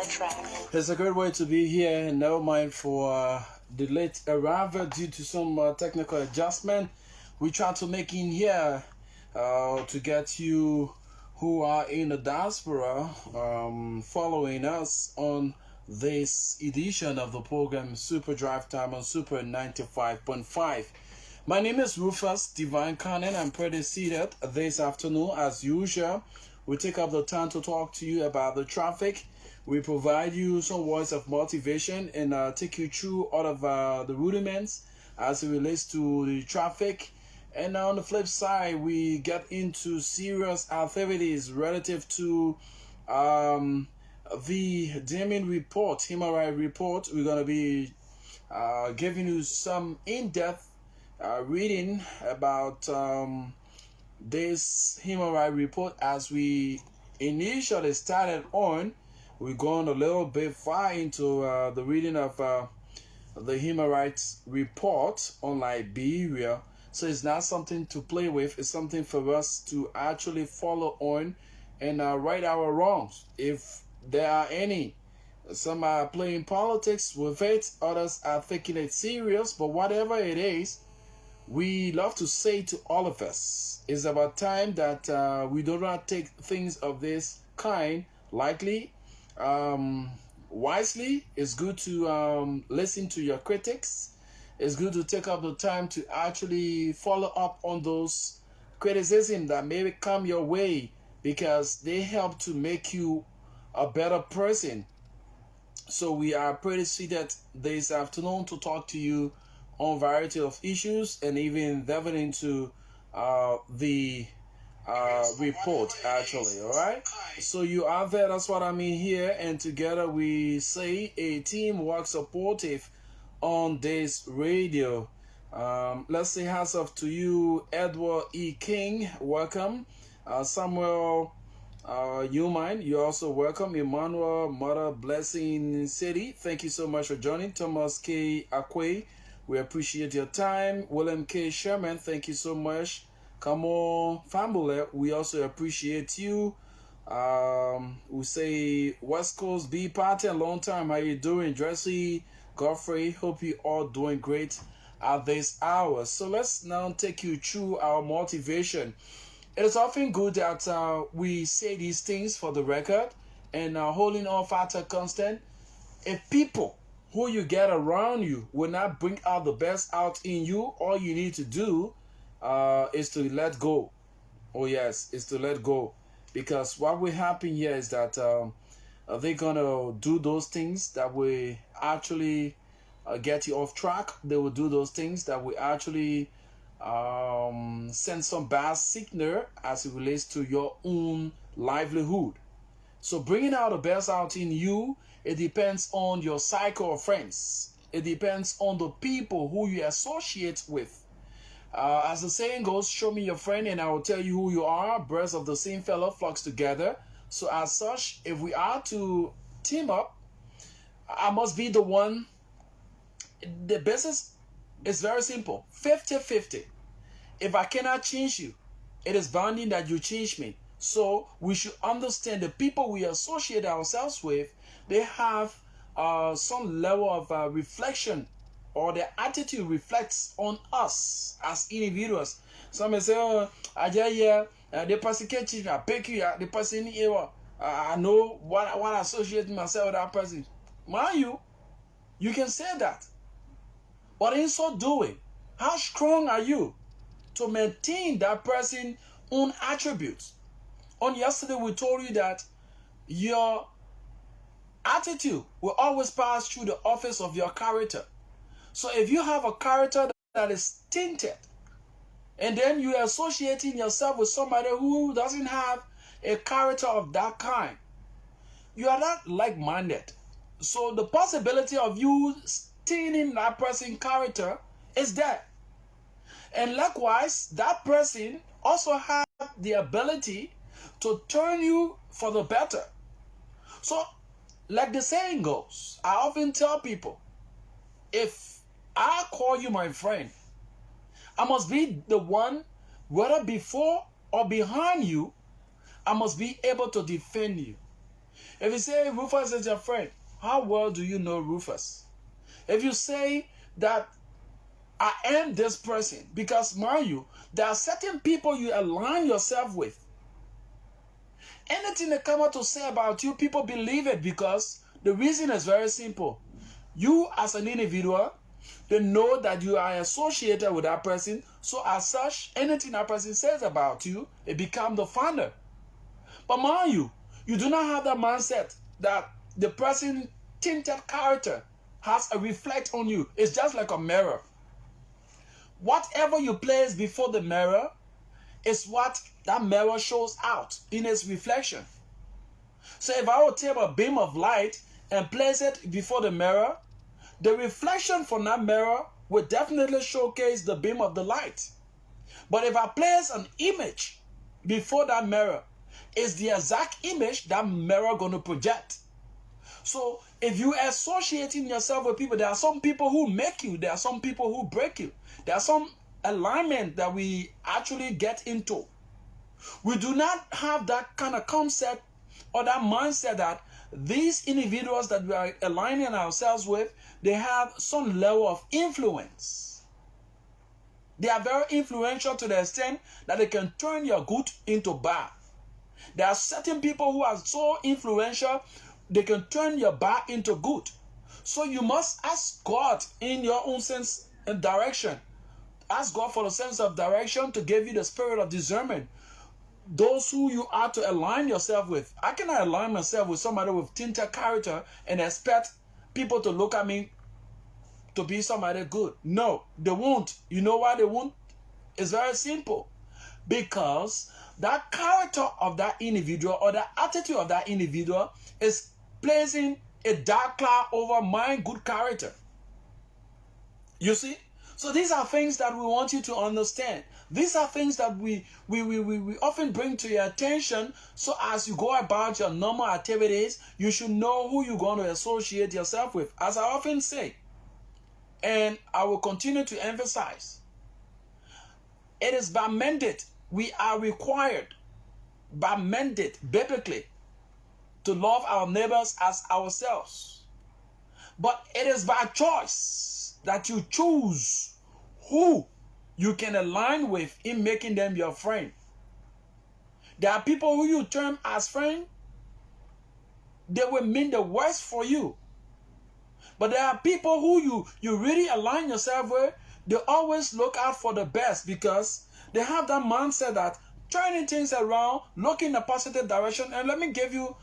track. It's a great way to be here, and never mind for the late arrival due to some technical adjustment. We try to make in here to get you who are in the diaspora following us on this edition of the program Super Drive Time on Super 95.5. My name is Rufus Divine Carneh. I'm pretty seated this afternoon as usual. We take up the time to talk to you about the traffic. We provide you some words of motivation and take you through all of the rudiments as it relates to the traffic. And on the flip side, we get into serious activities relative to the Deming report, human rights report. We're going to be giving you some in-depth reading about this human rights report. As we initially started on, we're going a little bit far into the reading of the human rights report on Liberia. So it's not something to play with. It's something for us to actually follow on and right our wrongs, if there are any. Some are playing politics with it, others are taking it serious, but whatever it is, we love to say to all of us, it's about time that we do not take things of this kind lightly. Wisely. It's good to listen to your critics. It's good to take up the time to actually follow up on those criticisms that may come your way, because they help to make you a better person. So we are pretty seated this afternoon to talk to you on a variety of issues and even delving into the report actually. All right, so you are there, that's what I mean here, and together we say a teamwork supportive on this radio. Let's say hats off to you, Edward E. King, welcome. Samuel Humine, you're also welcome. Emmanuel, Mother Blessing City, thank you so much for joining. Thomas K. Akwe, we appreciate your time. William K. Sherman, thank you so much. Come on, Fambule, we also appreciate you. We say West Coast B Party, a long time. How you doing? Jesse Godfrey, hope you all doing great at this hour. So let's now take you through our motivation. It is often good that we say these things for the record and holding all factor constant. If people who you get around you will not bring out the best out in you, all you need to do is to let go. Oh yes, is to let go. Because what will happen here is that they're gonna do those things that will actually get you off track. They will do those things that will actually send some bad signal as it relates to your own livelihood. So bringing out the best out in you, it depends on your cycle of friends. It depends on the people who you associate with. As the saying goes, show me your friend and I will tell you who you are. Birds of the same feather flocks together. So as such, if we are to team up, I must be the one. The business is very simple. 50-50. If I cannot change you, it is bounding that you change me. So we should understand the people we associate ourselves with, they have some level of reflection, or their attitude reflects on us as individuals. Some may say, oh, the person can't change me, I pick you, the person I know what I associate myself with that person. Mind you can say that. But in so doing, how strong are you to maintain that person's own attributes? On yesterday, we told you that your attitude will always pass through the office of your character. So if you have a character that is tainted, and then you are associating yourself with somebody who doesn't have a character of that kind, you are not like-minded. So the possibility of you stealing that person's character is there. And likewise, that person also has the ability to turn you for the better. So, like the saying goes, I often tell people, if I call you my friend, I must be the one, whether before or behind you, I must be able to defend you. If you say Rufus is your friend, how well do you know Rufus? If you say that I am this person, because mind you, there are certain people you align yourself with. Anything they come out to say about you, people believe it because the reason is very simple. You as an individual, they know that you are associated with that person. So as such, anything that person says about you, it becomes the founder. But mind you, you do not have that mindset that the person tinted character has a reflect on you. It's just like a mirror. Whatever you place before the mirror is what that mirror shows out in its reflection. So if I would take a beam of light and place it before the mirror, the reflection from that mirror will definitely showcase the beam of the light. But if I place an image before that mirror, it's the exact image that mirror going to project. So if you are associating yourself with people, there are some people who make you, there are some people who break you. There are some alignment that we actually get into. We do not have that kind of concept or that mindset that these individuals that we are aligning ourselves with, they have some level of influence. They are very influential to the extent that they can turn your good into bad. There are certain people who are so influential, they can turn your bad into good. So you must ask God in your own sense and direction. Ask God for the sense of direction to give you the spirit of discernment. Those who you are to align yourself with. I cannot align myself with somebody with tinted character and expect people to look at me to be somebody good. No, they won't. You know why they won't? It's very simple. Because that character of that individual or the attitude of that individual is placing a dark cloud over my good character. You see? So these are things that we want you to understand. These are things that we often bring to your attention. So as you go about your normal activities, you should know who you're going to associate yourself with. As I often say, and I will continue to emphasize, it is by mandate. We are required by mandate, biblically, to love our neighbors as ourselves. But it is by choice that you choose who you can align with in making them your friend. There are people who you term as friend, they will mean the worst for you. But there are people who you really align yourself with, they always look out for the best because they have that mindset that turning things around, looking in a positive direction. And let me give you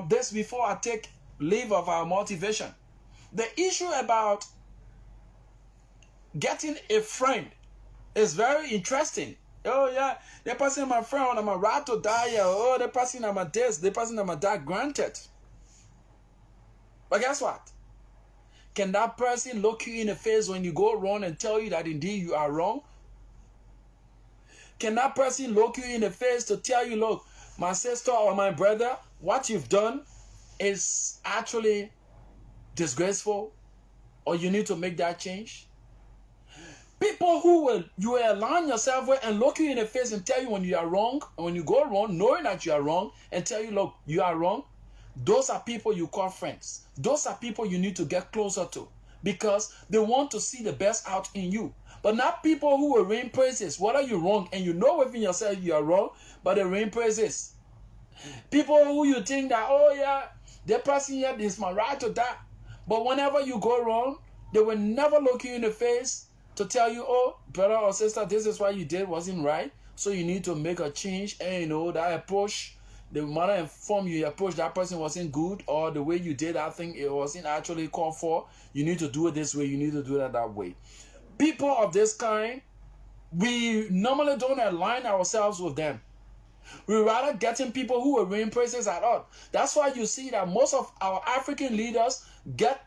this before I take leave of our motivation. The issue about getting a friend is very interesting. Oh yeah, the person my friend, I'm a rat to die. Oh, the person I'm a this, the person I'm a that. Granted. But guess what? Can that person look you in the face when you go wrong and tell you that indeed you are wrong? Can that person look you in the face to tell you, look, my sister or my brother, what you've done is actually disgraceful, or you need to make that change? People who you will align yourself with and look you in the face and tell you when you are wrong, and when you go wrong, knowing that you are wrong, and tell you, look, you are wrong, those are people you call friends. Those are people you need to get closer to because they want to see the best out in you. But not people who will rain praises. Whether you're wrong and you know within yourself you are wrong, but they rain praises. People who you think that, oh yeah, that person here is my right to that. But whenever you go wrong, they will never look you in the face to tell you, oh, brother or sister, this is what you did wasn't right. So you need to make a change. And you know, that approach, the manner inform you approach that person wasn't good, or the way you did that thing, it wasn't actually called for. You need to do it this way. You need to do it that way. People of this kind, we normally don't align ourselves with them. We rather getting people who will rain praises at all. That's why you see that most of our African leaders get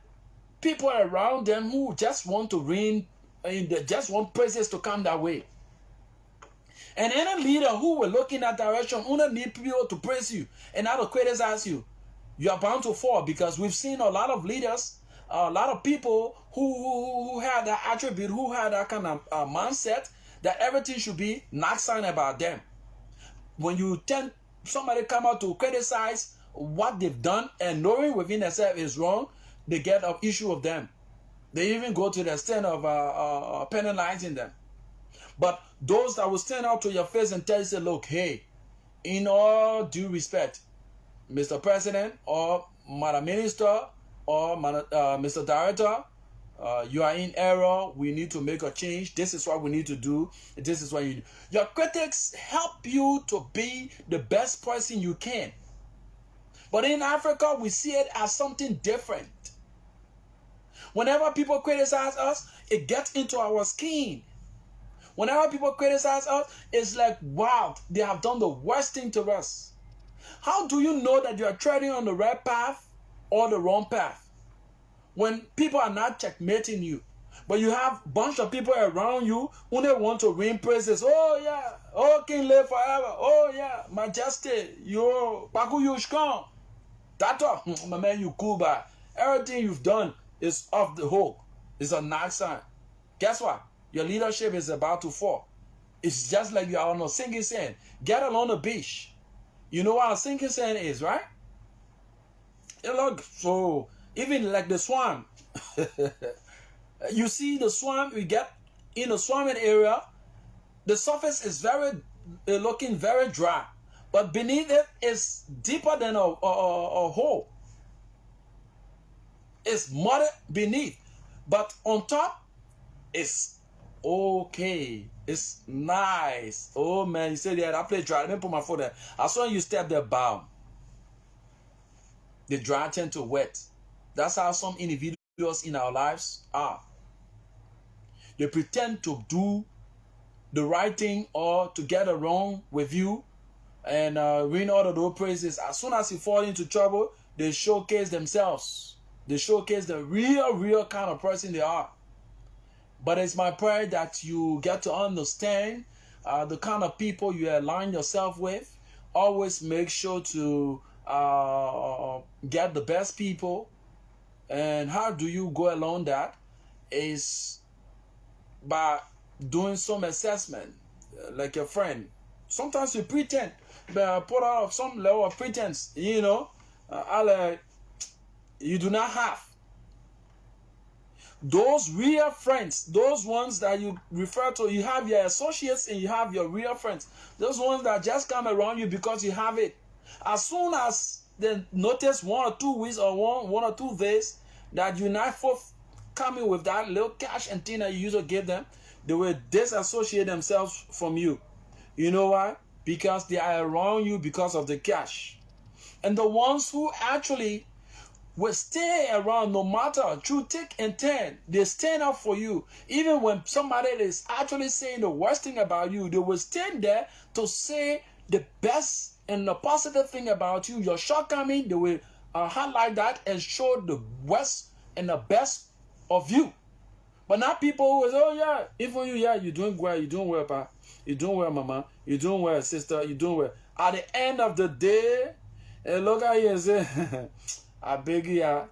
people around them who just want to rain, and they just want praises to come that way. And any leader who will look in that direction only need people to praise you and not to criticize you. You are bound to fall because we've seen a lot of leaders, a lot of people who had that attribute, who had that kind of mindset that everything should be not sign about them. When you tend somebody come out to criticize what they've done and knowing within themselves is wrong, they get an issue of them. They even go to the extent of penalizing them. But those that will stand out to your face and tell you, say, look, hey, in all due respect, Mr. President or Madam Minister or Mr. Director, you are in error. We need to make a change. This is what we need to do. This is what you do. Your critics help you to be the best person you can. But in Africa, we see it as something different. Whenever people criticize us, it gets into our skin. Whenever people criticize us, it's like, wow, they have done the worst thing to us. How do you know that you are treading on the right path or the wrong path? When people are not checkmating you, but you have a bunch of people around you who they want to ring praises. Oh yeah, oh King live forever. Oh yeah, Majesty, yo, Paku Yushkan. Tato, my man, you cool, but everything you've done is off the hook. It's a nice sign. Guess what? Your leadership is about to fall. It's just like you are on a sinking sand. Get along the beach. You know what a sinking sand is, right? It looks so, even like the swamp. You see the swamp, you get in a swamping area, the surface is looking very dry. But beneath it is deeper than a hole. It's muddy beneath. But on top, it's okay. It's nice. Oh man, you said, yeah, I play dry. Let me put my foot there. As soon as you step there, bam. The dry tend to wet. That's how some individuals in our lives are. They pretend to do the right thing or to get along with you and win all of those praises. As soon as you fall into trouble, they showcase themselves. They showcase the real kind of person they are. But it's my prayer that you get to understand the kind of people you align yourself with. Always make sure to get the best people. And how do you go along that? Is by doing some assessment, like your friend. Sometimes you pretend, but put out some level of pretense, you know, you do not have. Those real friends, those ones that you refer to, you have your associates and you have your real friends. Those ones that just come around you because you have it. As soon as they notice 1 or 2 weeks or one or 2 days that you're not coming with that little cash and thing that you used to give them, they will disassociate themselves from you. You know why? Because they are around you because of the cash. And the ones who actually will stay around no matter through thick and thin, they stand up for you. Even when somebody is actually saying the worst thing about you, they will stand there to say the best and the positive thing about you. Your shortcoming, they will highlight that and show the worst and the best of you. But not people who say, oh yeah, even you, yeah, you're doing well, pa. You're doing well, mama. You're doing well, sister. You're doing well. At the end of the day, look at you and say, I beg you, I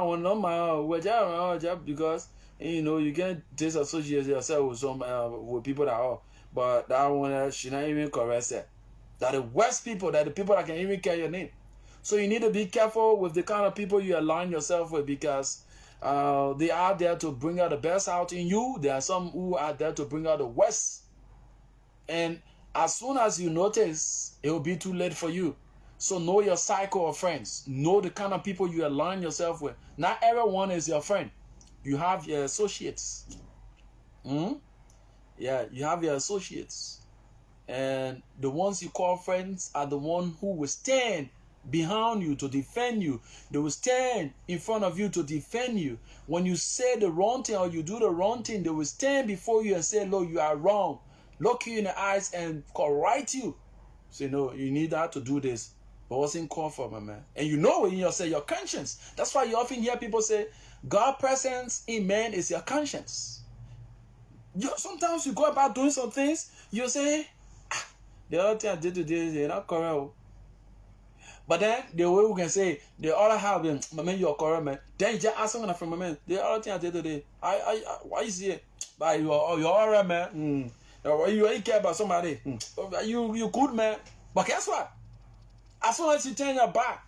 want no my job because you know you can disassociate yourself with some with people that are, but that one she not even correct it. That the worst people, that the people that can even carry your name. So you need to be careful with the kind of people you align yourself with, because they are there to bring out the best out in you. There are some who are there to bring out the worst. And as soon as you notice, it will be too late for you. So know your cycle of friends. Know the kind of people you align yourself with. Not everyone is your friend. You have your associates. Yeah, you have your associates. And the ones you call friends are the ones who will stand behind you to defend you. They will stand in front of you to defend you. When you say the wrong thing or you do the wrong thing, they will stand before you and say, look, you are wrong. Look you in the eyes and correct you. Say, no, you need that to do this. But wasn't called for, my man. And you know in yourself, your conscience. That's why you often hear people say, God's presence in man is your conscience. Sometimes you go about doing some things, you say, the other thing I did today is not correct. But then the way we can say the other half, my man, you're correct, man. Then you just ask someone from my man, the other thing I did today, why you see it? But you're all right, man. You ain't care about somebody. You good, man. But guess what? As soon as you turn your back,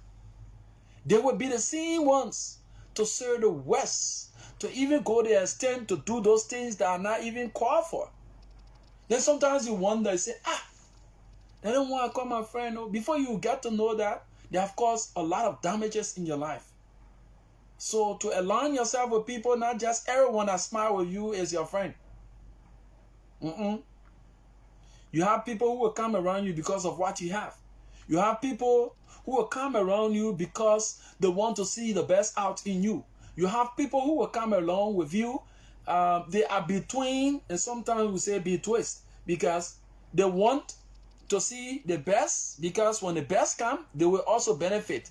They will be the same ones to serve the West, to even go the extent to do those things that are not even called for. Then sometimes you wonder, you say, they don't want to call my friend. No. Before you get to know that, they have caused a lot of damages in your life. So to align yourself with people, not just everyone that smiles with you is your friend. You have people who will come around you because of what you have. You have people who will come around you because they want to see the best out in you. You have people who will come along with you. They are between, and sometimes we say between, because they want to see the best, because when the best come, they will also benefit.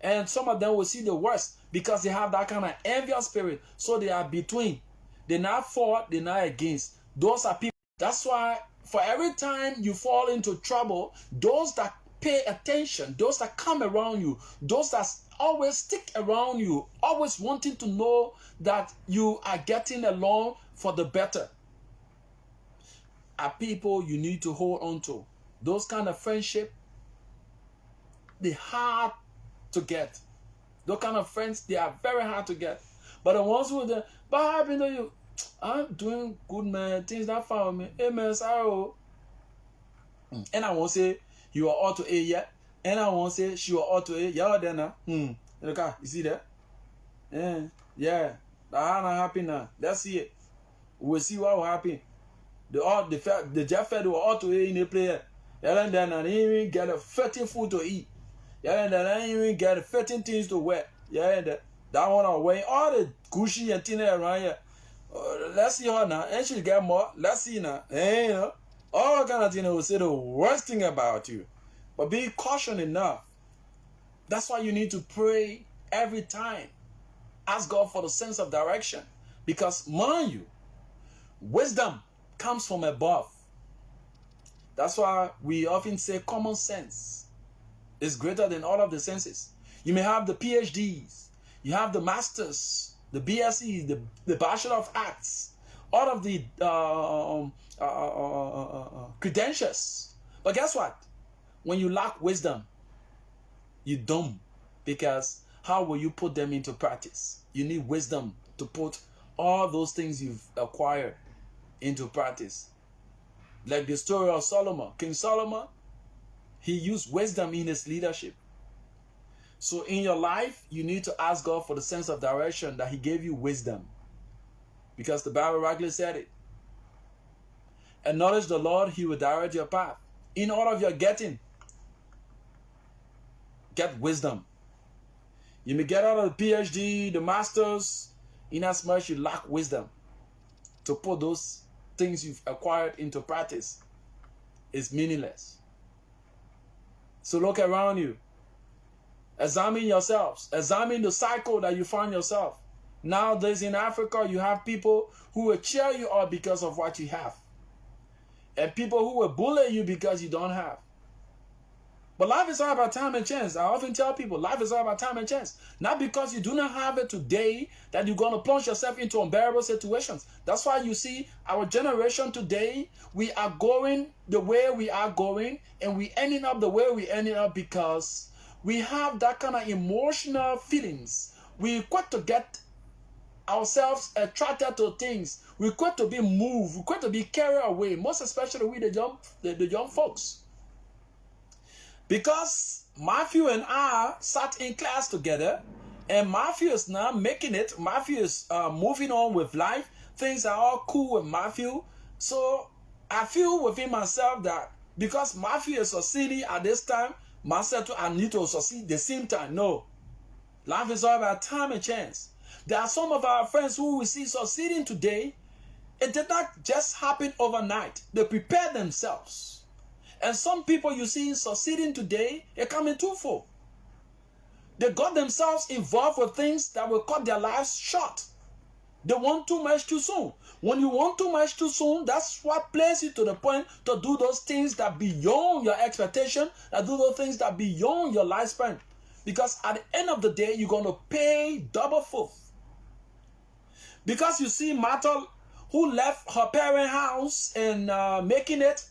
And some of them will see the worst because they have that kind of envious spirit. So they are between. They're not for, they're not against. Those are people. That's why for every time you fall into trouble, those that pay attention, those that come around you, those that always stick around you, always wanting to know that you are getting along for the better, are people you need to hold on to. Those kind of friendship, they're hard to get. Those kind of friends, they are very hard to get. But the ones who are, but happened to you, I'm doing good, man. Things not found me. Hey, man, sorry. And I won't say you are auto A yet. And I won't say she was auto A. Y'all there now. Look, you see that? Yeah. That not happen now. Let's see it. We'll see what will happen. The Jeff Fed were auto A in the player. Y'all there now. They even get a 13 food to eat. Y'all there now. They even get 13 things to wear. Yeah, that one are wearing all the Gucci and Tina around here. Let's see her now. And she'll get more. Let's see now. You know, all kind of things will say the worst thing about you. But be cautious enough. That's why you need to pray every time. Ask God for the sense of direction. Because, mind you, wisdom comes from above. That's why we often say common sense is greater than all of the senses. You may have the PhDs. You have the masters, the BScs, the Bachelor of Arts, all of the credentials. But guess what? When you lack wisdom, you're dumb. Because how will you put them into practice? You need wisdom to put all those things you've acquired into practice. Like the story of Solomon. King Solomon, he used wisdom in his leadership. So in your life, you need to ask God for the sense of direction that he gave you wisdom. Because the Bible rightly said it. Acknowledge the Lord, he will direct your path. In all of your getting, get wisdom. You may get out of the PhD, the masters, in as much you lack wisdom to put those things you've acquired into practice. It's meaningless. So look around you. Examine yourselves. Examine the cycle that you find yourself. Nowadays in Africa, you have people who will cheer you up because of what you have. And people who will bully you because you don't have. But life is all about time and chance. I often tell people, life is all about time and chance. Not because you do not have it today that you're going to plunge yourself into unbearable situations. That's why you see our generation today, we are going the way we are going, and we ending up the way we ending up because we have that kind of emotional feelings. We quick to get ourselves attracted to things. We quick to be moved. We quick to be carried away. Most especially with the young folks. Because Matthew and I sat in class together, and Matthew is now making it. Matthew is moving on with life. Things are all cool with Matthew. So I feel within myself that because Matthew is succeeding at this time, myself too, I need to succeed the same time. No. Life is all about time and chance. There are some of our friends who we see succeeding today. It did not just happen overnight. They prepared themselves. And some people you see succeeding today, they come in twofold. They got themselves involved with things that will cut their lives short. They want too much too soon. When you want too much too soon, that's what places you to the point to do those things that beyond your expectation, that do those things that beyond your lifespan. Because at the end of the day, you're going to pay double full. Because you see Martha, who left her parent house and making it,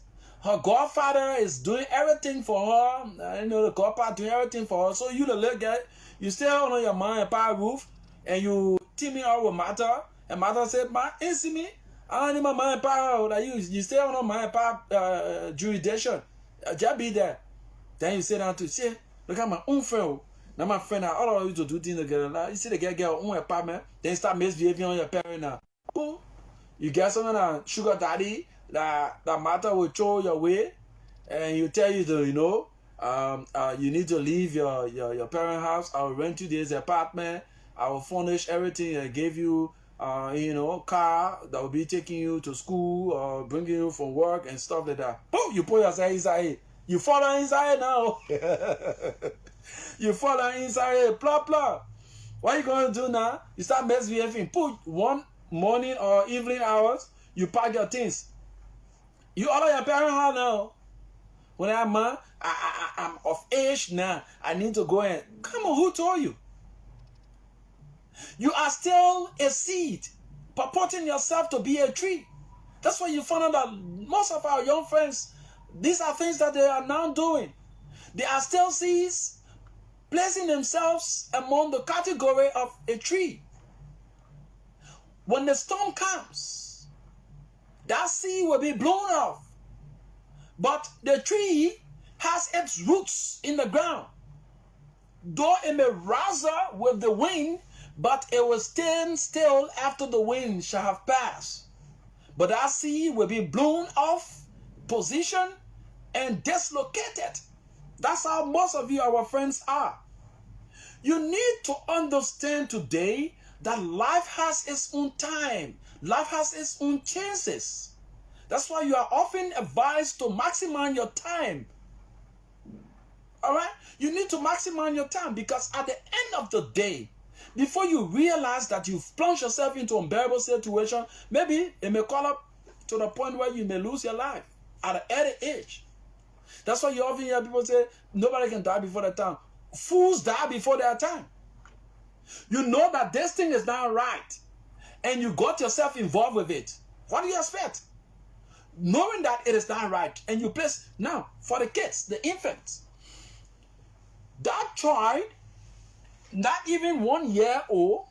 her godfather is doing everything for her. The godfather doing everything for her. So you the little girl, You stay on your mom and pop roof, and you team me up with Mata, and Mata said, "Ma, ain't see me. I don't need my mom and pop that you stay on my pop jurisdiction. Just be there." Then you sit down to say, "Look at my own friend. Now my friend, all of you to do things together. Now you see the girl own apartment, then start misbehaving on your parent now. Boom. You get something that sugar daddy that Mata will throw your way, and you tell you to, you need to leave your parent house. I will rent you this apartment. I will furnish everything. I gave you, car that will be taking you to school or bringing you from work and stuff like that. Boom, you put yourself inside. You follow inside now. You follow inside. Blah blah. What you gonna do now? You start misbehaving. Put one morning or evening hours. You pack your things. You order your parent house now. When I'm of age now, I need to go and come on. Who told you? You are still a seed, purporting yourself to be a tree. That's why you find out that most of our young friends, these are things that they are now doing. They are still seeds, placing themselves among the category of a tree. When the storm comes, that seed will be blown off. But the tree has its roots in the ground. Though it may rustle with the wind, but it will stand still after the wind shall have passed. But that seed will be blown off position and dislocated. That's how most of you, our friends, are. You need to understand today that life has its own time. Life has its own chances. That's why you are often advised to maximize your time. All right? You need to maximize your time, because at the end of the day, before you realize that you've plunged yourself into an unbearable situation, maybe it may call up to the point where you may lose your life at an early age. That's why you often hear people say, nobody can die before their time. Fools die before their time. You know that this thing is not right, and you got yourself involved with it. What do you expect? Knowing that it is not right, and you place, now, for the kids, the infants, that child, not even 1 year old,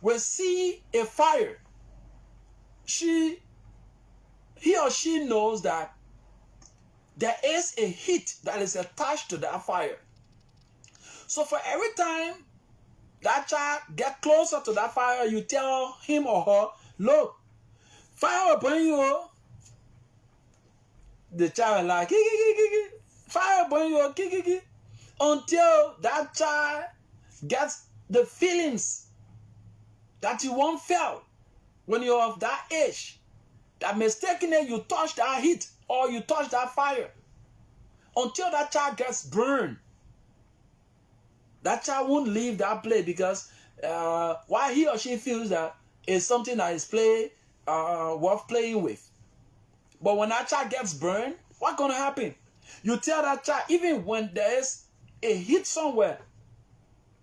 will see a fire. He or she knows that there is a heat that is attached to that fire. So for every time that child gets closer to that fire, you tell him or her, look, fire will burn you. The child will like, fire will burn you, until that child gets the feelings that you won't feel when you're of that age. That mistakenly you touch that heat or you touch that fire. Until that child gets burned, that child won't leave that place, because why he or she feels that it's something that is worth playing with. But when that child gets burned, what's going to happen? You tell that child, even when there is a heat somewhere,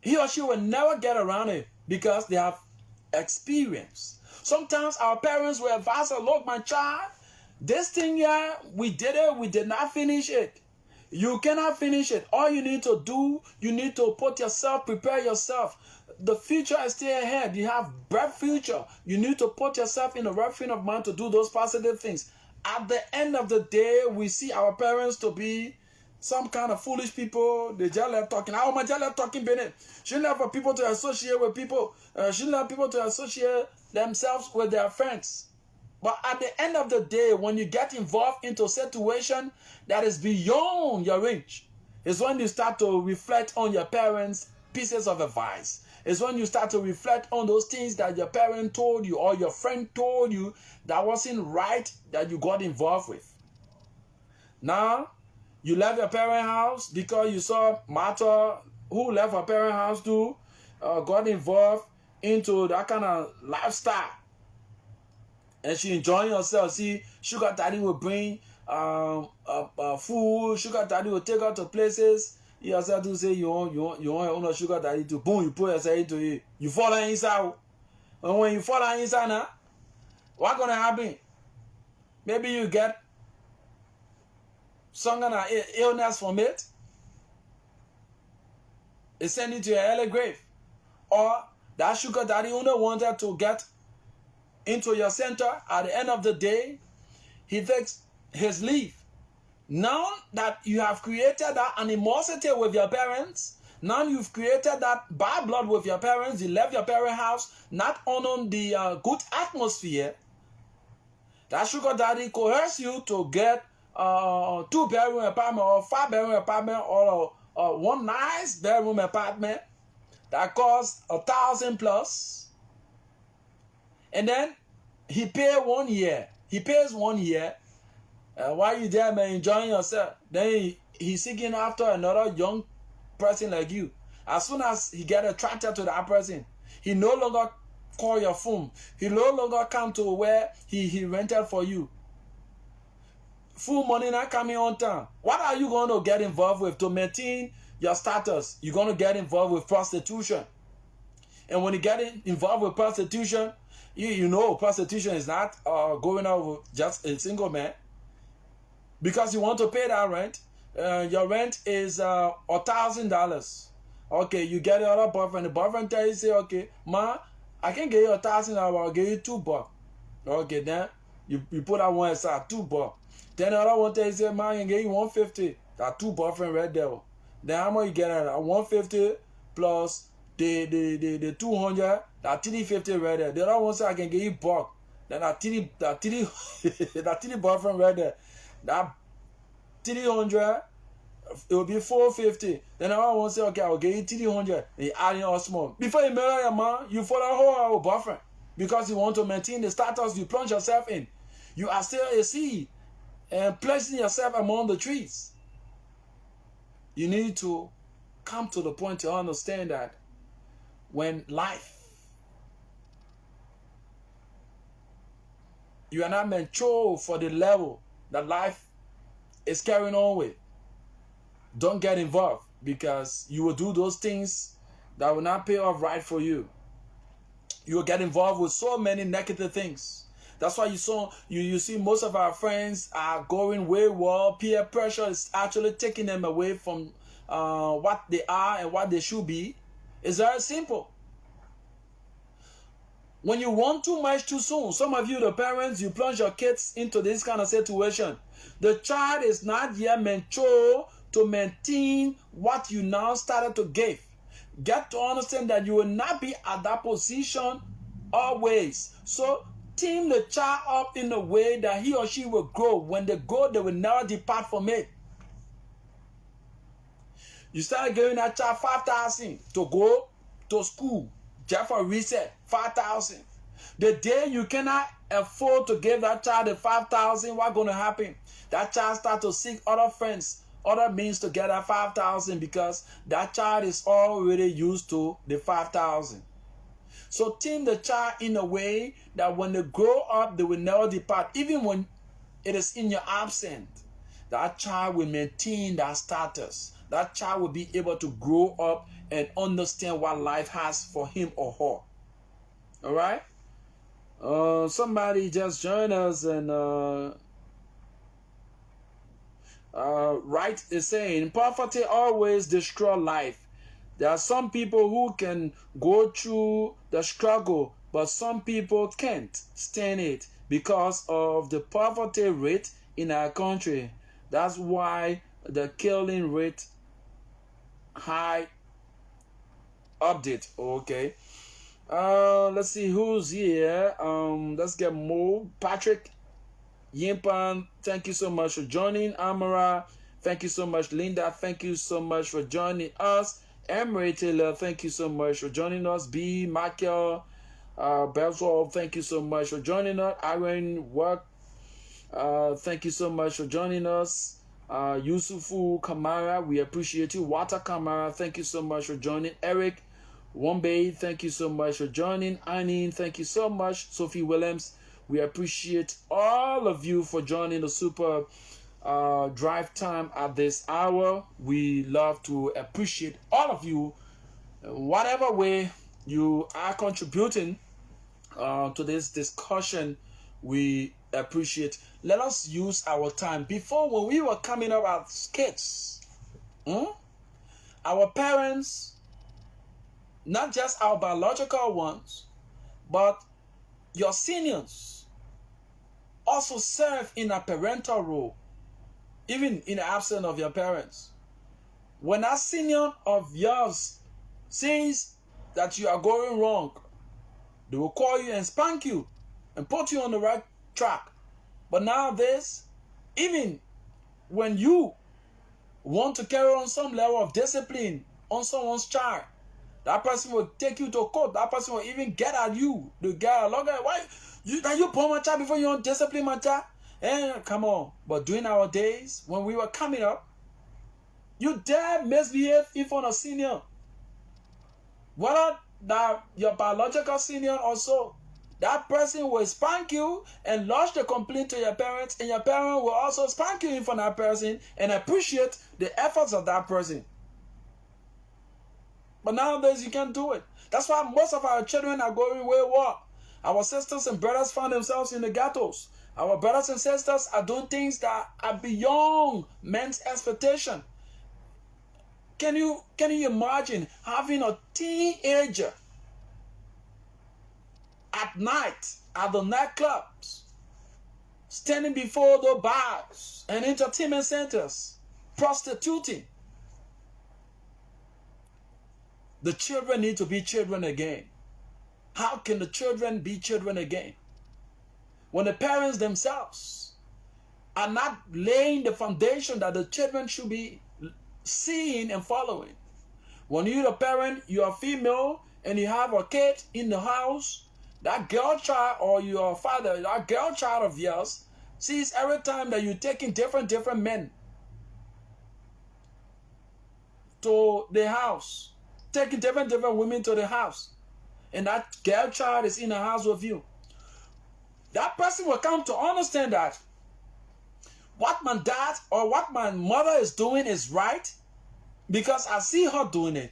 he or she will never get around it, because they have experience. Sometimes our parents will advise us, look, my child, this thing here, we did it, we did not finish it. You cannot finish it. All you need to do, you need to prepare yourself. The future is still ahead. You have bright future. You need to put yourself in the right frame of mind to do those positive things. At the end of the day, we see our parents to be some kind of foolish people. They just left talking. Oh, my just left talking, Bennett. Shouldn't have for people to associate with people. Shouldn't have people to associate themselves with their friends. But at the end of the day, when you get involved into a situation that is beyond your range, is when you start to reflect on your parents' pieces of advice. It's when you start to reflect on those things that your parent told you or your friend told you that wasn't right, that you got involved with. Now, you left your parent house because you saw Martha, who left her parent house too, got involved into that kind of lifestyle. And she enjoying herself. See, sugar daddy will bring food. Sugar daddy will take her to places. You yourself to say you want your own sugar daddy to boom, you put yourself into it. You fall inside. And when you fall inside now, what's gonna happen? Maybe you get some kind of illness from it. is sending to your early grave. Or that sugar daddy only wanted to get into your center. At the end of the day, he takes his leave. Now that you have created that animosity with your parents, now you've created that bad blood with your parents, you left your parents' house, not honoring the good atmosphere, that sugar daddy coerces you to get 2-bedroom apartment or 5-bedroom apartment or one nice bedroom apartment that costs $1,000 plus. And then he pays 1 year. He pays 1 year. While you there, man, enjoying yourself, then he's seeking after another young person like you. As soon as he get attracted to that person, he no longer call your phone. He no longer come to where he rented for you. Full money not coming on time. What are you going to get involved with to maintain your status? You're going to get involved with prostitution. And when you get involved with prostitution, you know prostitution is not going out with just a single man. Because you want to pay that rent. Your rent is $1,000. Okay, you get the other boyfriend. The boyfriend tells you, say, okay, ma, I can get you $1,000, I'll give you $2. Okay, then you put that one aside, $2. Then the other one tells you, say, ma, I can get you $150. That two boyfriend right there. Then how much you get at $150 plus the 200, that $350 right there. The other one says I can get you $1. Then that three boyfriend right there. That 300, it will be 450. Then I want to say, okay, I'll get you 300. And you add in all small. Before you marry your man, you follow a whole boyfriend. Because you want to maintain the status you plunge yourself in. You are still a seed and placing yourself among the trees. You need to come to the point to understand that when life, you are not mature for the level that life is carrying on with. Don't get involved, because you will do those things that will not pay off right for you. You will get involved with so many negative things. That's why you see most of our friends are going wayward. Peer pressure is actually taking them away from what they are and what they should be. It's very simple. When you want too much too soon, some of you, the parents, you plunge your kids into this kind of situation. The child is not yet mature to maintain what you now started to give. Get to understand that you will not be at that position always. So team the child up in a way that he or she will grow. When they grow, they will never depart from it. You start giving that child $5,000 to go to school just for reset. $5,000. The day you cannot afford to give that child the $5,000, what's going to happen? That child start to seek other friends, other means to get that $5,000, because that child is already used to the $5,000. So team the child in a way that when they grow up, they will never depart. Even when it is in your absence, that child will maintain that status. That child will be able to grow up and understand what life has for him or her. All right? Somebody just joined us, and Right is saying, poverty always destroys life. There are some people who can go through the struggle, but some people can't stand it because of the poverty rate in our country. That's why the killing rate high. Update. Okay. Let's see who's here. Let's get more. Patrick Yimpan, thank you so much for joining. Amara, thank you so much. Linda, thank you so much for joining us. Emery Taylor, thank you so much for joining us. B. Michael Belswell, thank you so much for joining us. Aaron Work, thank you so much for joining us. Yusufu Kamara, we appreciate you. Wata Kamara, thank you so much for joining. Eric Wombe, thank you so much for joining. Anine, thank you so much. Sophie Williams, we appreciate all of you for joining the super drive time at this hour. We love to appreciate all of you, whatever way you are contributing to this discussion. We appreciate. Let us use our time. Before, when we were coming up as kids, our parents not just our biological ones, but your seniors also serve in a parental role, even in the absence of your parents. When a senior of yours sees that you are going wrong, they will call you and spank you and put you on the right track. But nowadays, even when you want to carry on some level of discipline on someone's child, that person will take you to court. That person will even get at you. The guy, look at why you pull my child before you don't discipline my child. And come on. But during our days, when we were coming up, you dare misbehave in front of senior. Whether that your biological senior or so, that person will spank you and lodge the complaint to your parents, and your parent will also spank you in front of that person and appreciate the efforts of that person. But nowadays you can't do it. That's why most of our children are going wayward. Our sisters and brothers find themselves in the ghettos. Our brothers and sisters are doing things that are beyond men's expectation. Can you imagine having a teenager at night at the nightclubs, standing before the bars and entertainment centers, prostituting? The children need to be children again. How can the children be children again when the parents themselves are not laying the foundation that the children should be seeing and following? When you're a parent, you're a female, and you have a kid in the house, that girl child, or your father, that girl child of yours, sees every time that you're taking different men to the house, taking different women to the house, and that girl child is in the house with you. That person will come to understand that what my dad or what my mother is doing is right because I see her doing it.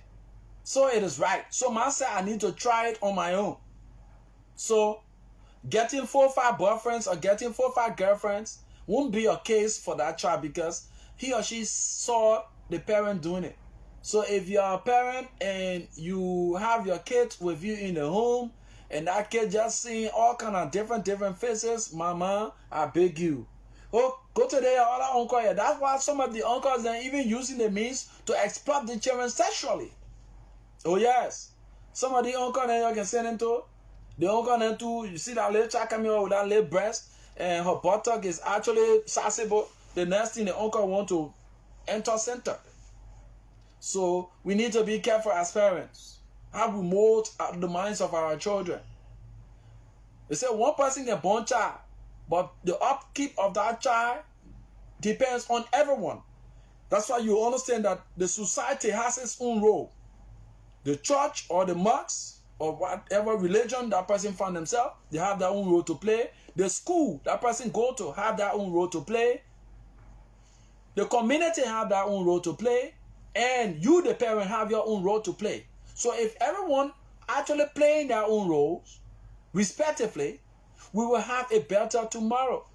So it is right. So myself, I need to try it on my own. So getting 4 or 5 boyfriends or getting 4 or 5 girlfriends won't be a case for that child because he or she saw the parent doing it. So if you're a parent and you have your kids with you in the home and that kid just seeing all kind of different faces, mama, I beg you, oh, go to their other uncle here. That's why some of the uncles are even using the means to exploit the children sexually. Oh yes. Some of the uncles that you can send into, the uncle then too, you see that little child coming out with that little breast and her buttock is actually sizable. The next thing the uncle want to enter center. So we need to be careful as parents how we mold the minds of our children. They say one person can born child, but the upkeep of that child depends on everyone. That's why you understand that the society has its own role. The church or the mosque or whatever religion that person found themselves, they have their own role to play. The school that person go to have their own role to play. The community have their own role to play. And you, the parent, have your own role to play. So if everyone actually playing their own roles, respectively, we will have a better tomorrow.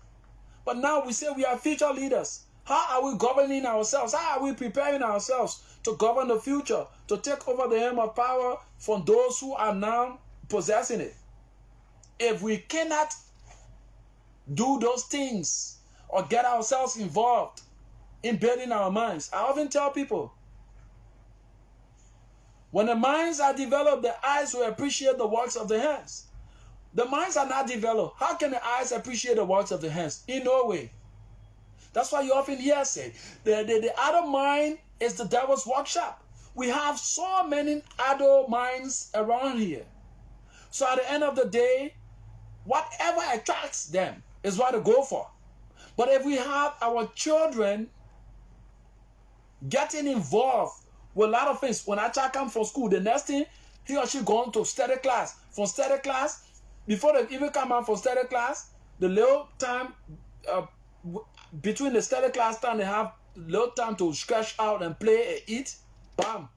But now we say we are future leaders. How are we governing ourselves? How are we preparing ourselves to govern the future, to take over the helm of power from those who are now possessing it? If we cannot do those things or get ourselves involved in building our minds, I often tell people, when the minds are developed, the eyes will appreciate the works of the hands. The minds are not developed. How can the eyes appreciate the works of the hands? In no way. That's why you often hear say, the adult mind is the devil's workshop. We have so many adult minds around here. So at the end of the day, whatever attracts them is what to go for. But if we have our children getting involved with a lot of things, when a child comes from school, the next thing, he or she going to study class. From study class, before they even come out from study class, the little time between the study class time, they have little time to stretch out and play and eat. Bam.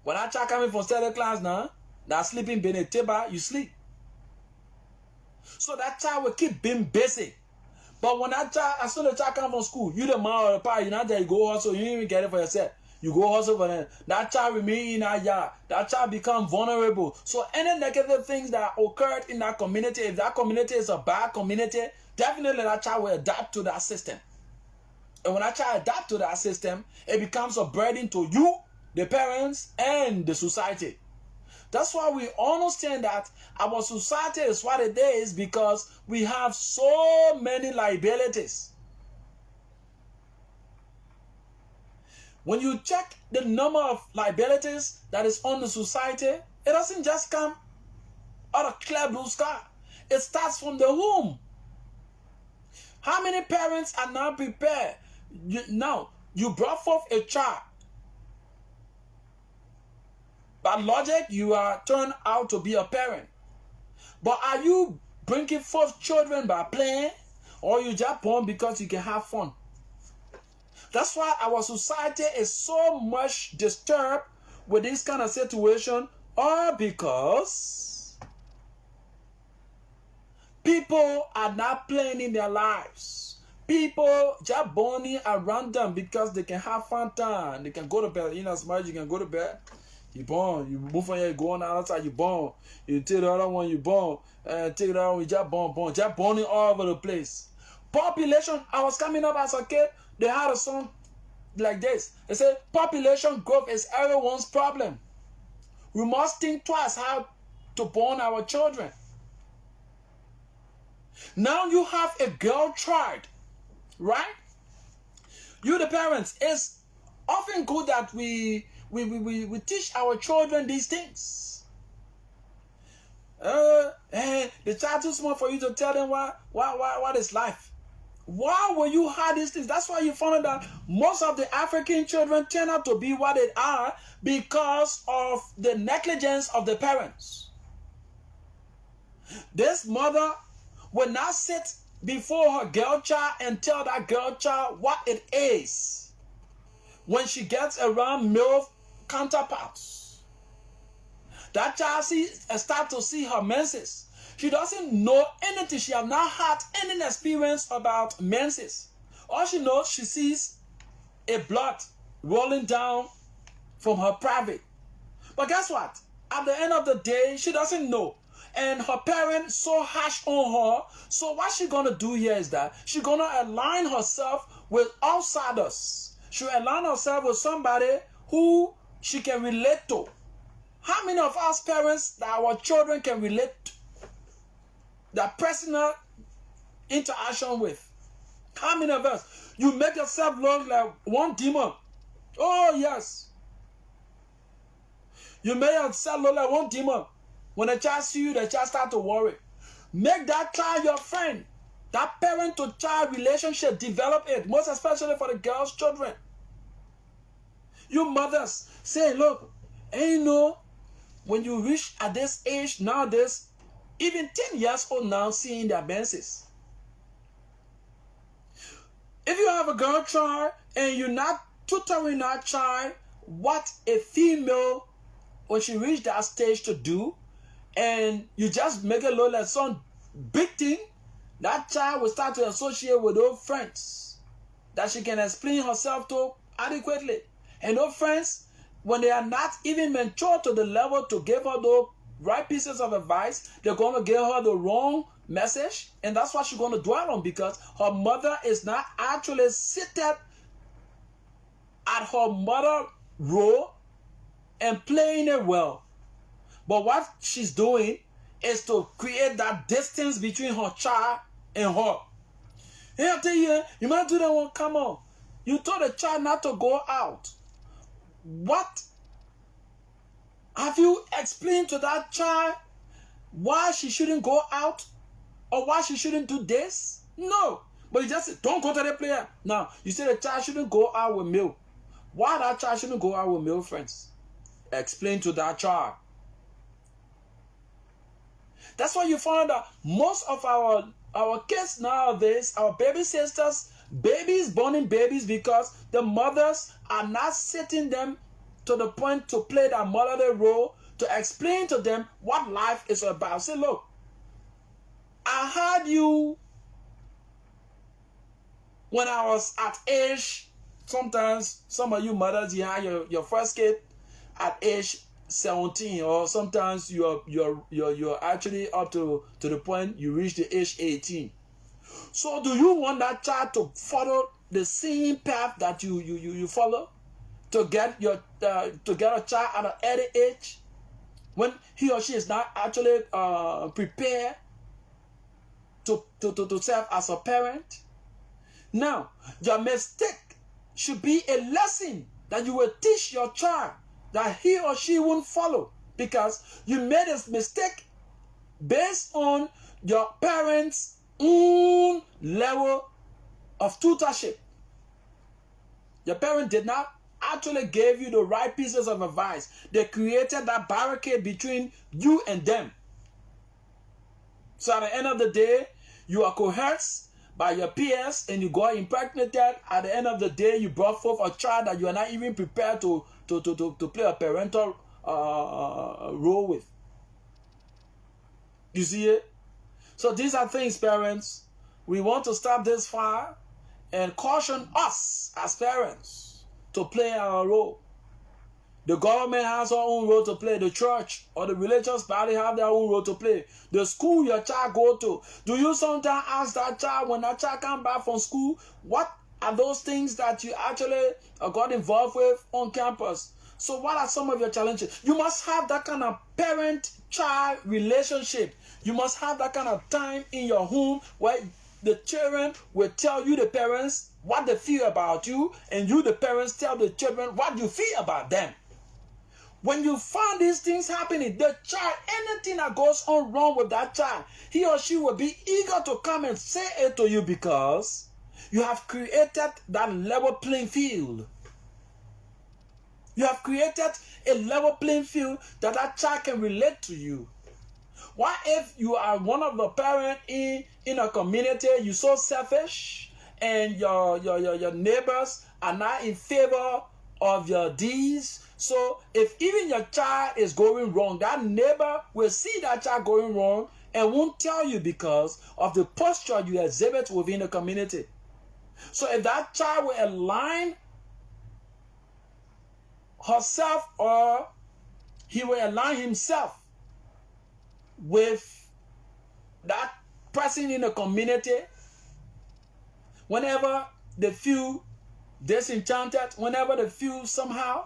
When that child coming from study class now, that sleeping being a table, you sleep. So that child will keep being busy. But when that child, as soon as the child comes from school, you the mom or the pa, you're not there, you go also, you didn't even get it for yourself. You go hustle for them. That child remain in that yard. That child become vulnerable. So any negative things that occurred in that community, if that community is a bad community, definitely that child will adapt to that system. And when that child adapts to that system, it becomes a burden to you, the parents, and the society. That's why we understand that our society is what it is, because we have so many liabilities. When you check the number of liabilities that is on the society, it doesn't just come out of clear blue sky. It starts from the womb. How many parents are not prepared? Now, you brought forth a child. By logic, you are turned out to be a parent. But are you bringing forth children by playing, or you just born because you can have fun? That's why our society is so much disturbed with this kind of situation, all because people are not planning their lives. People just born around them because they can have fun time. They can go to bed. You know, smart, you can go to bed. You born. You move on here, go on outside, you born. You take the other one, you born. Take the other one, you just born. Just born all over the place. Population, I was coming up as a kid, they had a song like this. They said, population growth is everyone's problem. We must think twice how to born our children. Now you have a girl child, right? You the parents, it's often good that we teach our children these things. The child too small for you to tell them what is life. Why will you hide these things? That's why you found out that most of the African children turn out to be what they are because of the negligence of the parents. This mother will not sit before her girl child and tell that girl child what it is when she gets around male counterparts. That child start to see her menses. She doesn't know anything. She has not had any experience about menses. All she knows, she sees a blood rolling down from her private. But guess what? At the end of the day, she doesn't know. And her parents so harsh on her. So what she's going to do here is that she's going to align herself with outsiders. She'll align herself with somebody who she can relate to. How many of us parents that our children can relate to? That personal interaction with? How many of us? You make yourself look like one demon. Oh, yes. You make yourself look like one demon. When a child sees you, the child starts to worry. Make that child your friend. That parent-to-child relationship, develop it. Most especially for the girls' children. You mothers, say, look, and you know, when you reach at this age nowadays, even 10 years old now, seeing their menses. If you have a girl child and you're not tutoring that child what a female, when she reached that stage, to do, and you just make it look like some big thing, that child will start to associate with those friends that she can explain herself to adequately. And those friends, when they are not even mature to the level to give her the right pieces of advice, they're going to give her the wrong message. And that's what she's going to dwell on, because her mother is not actually seated at her mother role and playing it well. But what she's doing is to create that distance between her child and her. Hey, I tell you, you might do that one. Come on. You told the child not to go out. What? Have you explained to that child why she shouldn't go out? Or why she shouldn't do this? No. But you just say, don't go to the player. Now, you say the child shouldn't go out with male. Why that child shouldn't go out with male friends? Explain to that child. That's why you find that most of our kids nowadays, our baby sisters, babies born babies, because the mothers are not setting them to the point to play that motherly role, to explain to them what life is about. Say, look, I had you when I was at age sometimes some of you mothers, you have your first kid at age 17, or sometimes you're actually up to the point you reach the age 18. So do you want that child to follow the same path that you follow, to get a child at an early age when he or she is not actually prepared to serve as a parent? Now, your mistake should be a lesson that you will teach your child that he or she won't follow, because you made a mistake based on your parents' own level of tutorship. Your parent did not actually give you the right pieces of advice. They created that barricade between you and them. So at the end of the day, you are coerced by your peers and you got impregnated. At the end of the day, you brought forth a child that you are not even prepared to play a parental role with. You see it? So these are things, parents, we want to stop this fire and caution us as parents to play our role. The government has their own role to play. The church or the religious body have their own role to play. The school your child go to, do you sometimes ask that child, when that child come back from school, what are those things that you actually got involved with on campus? So what are some of your challenges? You must have that kind of parent-child relationship. You must have that kind of time in your home where the children will tell you, the parents, what they feel about you, and you, the parents, tell the children what you feel about them. When you find these things happening, the child, anything that goes on wrong with that child, he or she will be eager to come and say it to you, because you have created that level playing field. You have created a level playing field that that child can relate to you. What if you are one of the parents in a community, you're so selfish, and your neighbors are not in favor of your deeds? So if even your child is going wrong, that neighbor will see that child going wrong and won't tell you because of the posture you exhibit within the community. So if that child will align herself, or he will align himself with that person in the community, whenever they feel disenchanted, whenever they feel somehow,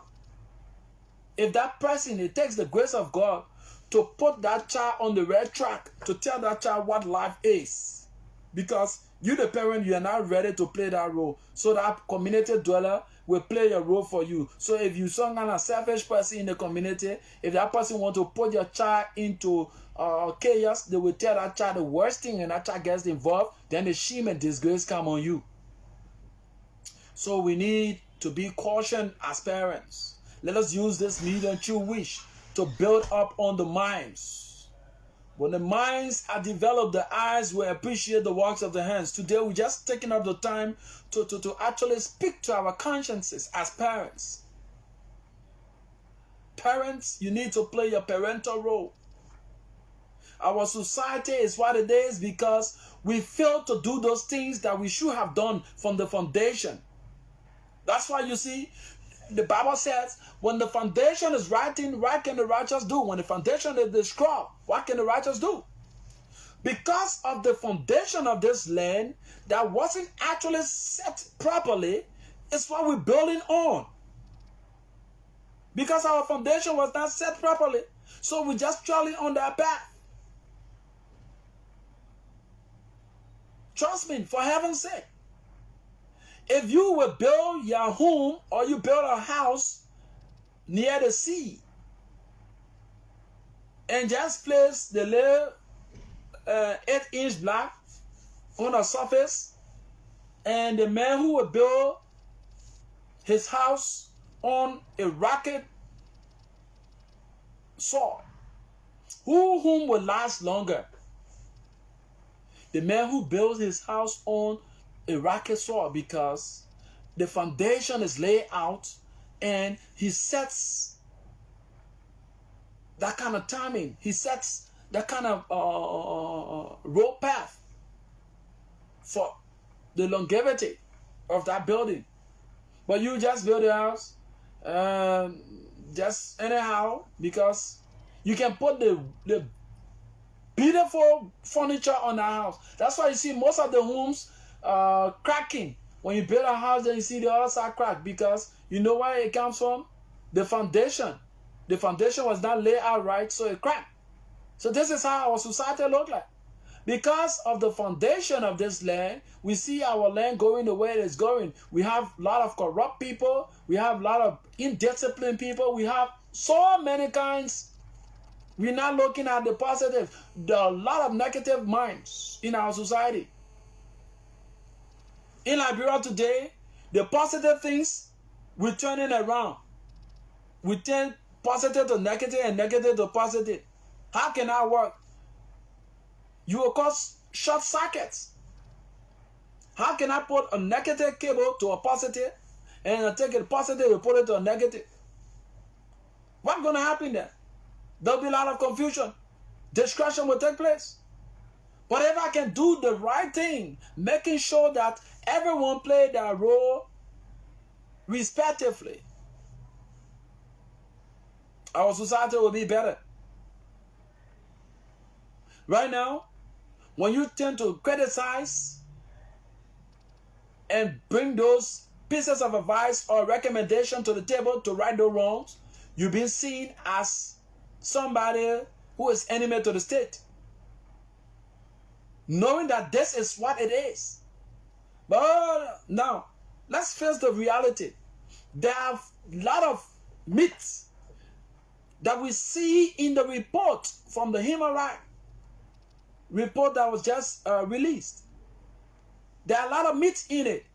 if that person, it takes the grace of God to put that child on the right track, to tell that child what life is. Because you, the parent, you are not ready to play that role. So that community dweller will play your role for you. So if you're some kind of selfish person in the community, if that person wants to put your child into chaos, they will tell that child the worst thing, and that child gets involved, then the shame and disgrace come on you. So we need to be cautioned as parents. Let us use this medium true wish to build up on the minds. When the minds are developed, the eyes will appreciate the works of the hands. Today, we're just taking up the time to actually speak to our consciences as parents. Parents, you need to play your parental role. Our society is what it is because we fail to do those things that we should have done from the foundation. That's why you see, the Bible says, when the foundation is rotting, what can the righteous do? When the foundation is destroyed, what can the righteous do? Because of the foundation of this land that wasn't actually set properly, it's what we're building on. Because our foundation was not set properly, so we're just traveling on that path. Trust me, for heaven's sake. If you will build your home or you build a house near the sea and just place the little 8-inch block on the surface, and the man who will build his house on a rocky soil, whom will last longer? The man who builds his house on a rocky soil, because the foundation is laid out and he sets that kind of timing. He sets that kind of road path for the longevity of that building. But you just build a house, just anyhow, because you can put the beautiful furniture on the house. That's why you see most of the homes cracking. When you build a house, then you see the outside crack, because you know where it comes from? The foundation. The foundation was not laid out right, so it cracked. So this is how our society look like. Because of the foundation of this land, we see our land going the way it is going. We have a lot of corrupt people. We have a lot of indisciplined people. We have so many kinds. We're not looking at the positive. There are a lot of negative minds in our society. In Liberia today, the positive things, we're turning around. We turn positive to negative and negative to positive. How can that work? You will cause short circuits. How can I put a negative cable to a positive and I take it positive and put it to a negative? What's going to happen there? There'll be a lot of confusion. Discussion will take place. But if I can do the right thing, making sure that everyone play their role respectively, our society will be better. Right now, when you tend to criticize and bring those pieces of advice or recommendation to the table to right the wrongs, you've been seen as somebody who is enemy to the state. Knowing that this is what it is. But now, let's face the reality. There are a lot of myths that we see in the report from the human rights report that was just released. There are a lot of myths in it.